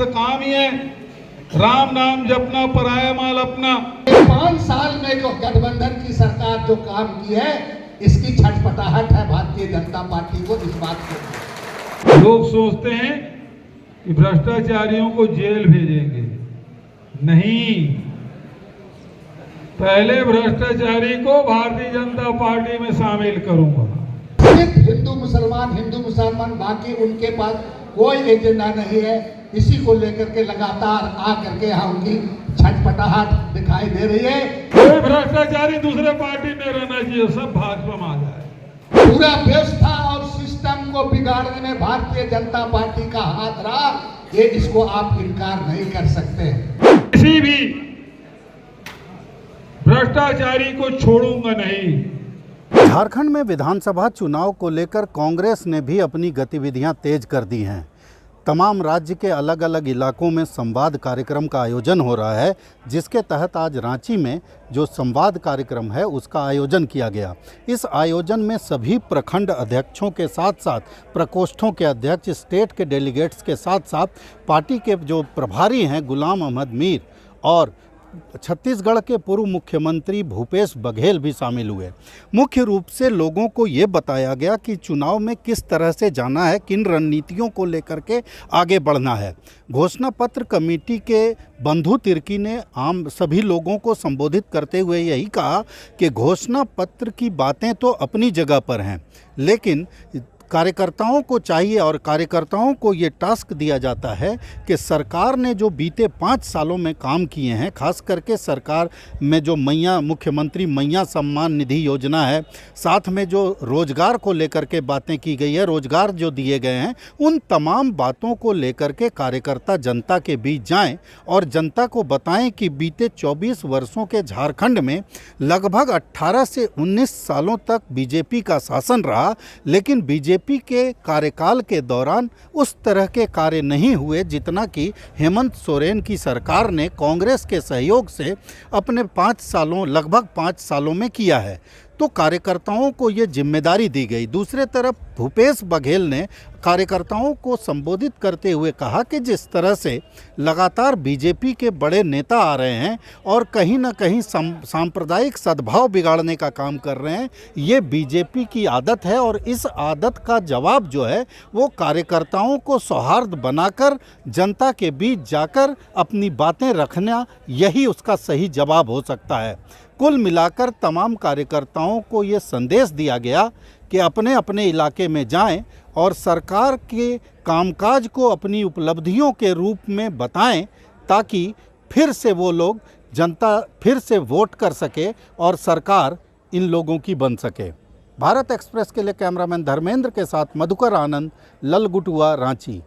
तो काम ही है राम नाम जपना, पराया माल अपना। 5 साल में जो गठबंधन की सरकार जो काम की है, इसकी छटपटाहट है भारतीय जनता पार्टी को इस बात को। लोग सोचते हैं कि भ्रष्टाचारियों को जेल भेजेंगे, नहीं, पहले भ्रष्टाचारी को भारतीय जनता पार्टी में शामिल करूंगा। सिर्फ हिंदू मुसलमान, बाकी उनके पास कोई एजेंडा नहीं है। इसी को लेकर के लगातार आकर के यहाँ उनकी छटपटाहट दिखाई दे रही है। कोई भ्रष्टाचारी दूसरे पार्टी में रहना चाहिए, सब भाजपा में आ जाए। पूरा व्यवस्था और सिस्टम को बिगाड़ने में भारतीय जनता पार्टी का हाथ रहा, ये इसको आप इनकार नहीं कर सकते। किसी भी भ्रष्टाचारी को छोड़ूंगा नहीं। झारखंड में विधानसभा चुनाव को लेकर कांग्रेस ने भी अपनी गतिविधियां तेज कर दी हैं। तमाम राज्य के अलग अलग इलाकों में संवाद कार्यक्रम का आयोजन हो रहा है, जिसके तहत आज रांची में जो संवाद कार्यक्रम है उसका आयोजन किया गया। इस आयोजन में सभी प्रखंड अध्यक्षों के साथ साथ प्रकोष्ठों के अध्यक्ष, स्टेट के डेलीगेट्स के साथ साथ पार्टी के जो प्रभारी हैं गुलाम अहमद मीर और छत्तीसगढ़ के पूर्व मुख्यमंत्री भूपेश बघेल भी शामिल हुए। मुख्य रूप से लोगों को ये बताया गया कि चुनाव में किस तरह से जाना है, किन रणनीतियों को लेकर के आगे बढ़ना है। घोषणा पत्र कमेटी के बंधु तिर्की ने आम सभी लोगों को संबोधित करते हुए यही कहा कि घोषणा पत्र की बातें तो अपनी जगह पर हैं, लेकिन कार्यकर्ताओं को चाहिए और कार्यकर्ताओं को ये टास्क दिया जाता है कि सरकार ने जो बीते 5 सालों में काम किए हैं, खास करके सरकार में जो मुख्यमंत्री मैया सम्मान निधि योजना है, साथ में जो रोजगार को लेकर के बातें की गई है, रोजगार जो दिए गए हैं, उन तमाम बातों को लेकर के कार्यकर्ता जनता के बीच जाएं और जनता को बताएं कि बीते 24 वर्षों के झारखंड में लगभग 18 से 19 सालों तक बीजेपी का शासन रहा, लेकिन बीजेपी के कार्यकाल के दौरान उस तरह के कार्य नहीं हुए जितना कि हेमंत सोरेन की सरकार ने कांग्रेस के सहयोग से अपने लगभग 5 सालों में किया है। तो कार्यकर्ताओं को ये जिम्मेदारी दी गई। दूसरे तरफ भूपेश बघेल ने कार्यकर्ताओं को संबोधित करते हुए कहा कि जिस तरह से लगातार बीजेपी के बड़े नेता आ रहे हैं और कहीं ना कहीं सांप्रदायिक सद्भाव बिगाड़ने का काम कर रहे हैं, ये बीजेपी की आदत है और इस आदत का जवाब जो है वो कार्यकर्ताओं को सौहार्द बनाकर जनता के बीच जाकर अपनी बातें रखना, यही उसका सही जवाब हो सकता है। कुल मिलाकर तमाम कार्यकर्ताओं को ये संदेश दिया गया कि अपने अपने इलाके में जाएं और सरकार के कामकाज को अपनी उपलब्धियों के रूप में बताएं, ताकि फिर से वो लोग, जनता फिर से वोट कर सके और सरकार इन लोगों की बन सके। भारत एक्सप्रेस के लिए कैमरामैन धर्मेंद्र के साथ मधुकर आनंद, ललगुटुआ, रांची।